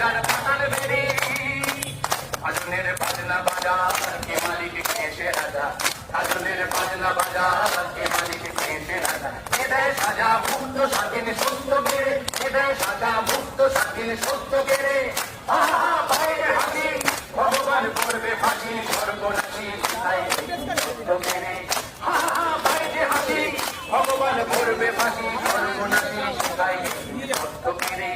রাজার পাতাল বেড়ে আজনের বাজনা বাজার কে মালিক কে সে রাজা আজনের বাজনা বাজার কে মালিক কে সে রাজা এদের সাজা মুক্ত স্বাধীন সত্য বেড়ে এদের সাজা মুক্ত স্বাধীন সত্য বেড়ে আহা বাইরে হাসি ভগবান করবে ফাঁসি সর্বনাশী সত্য বেড়ে আহা বাইরে হাসি ভগবান করবে ফাঁসি সর্বনাশী সত্য বেড়ে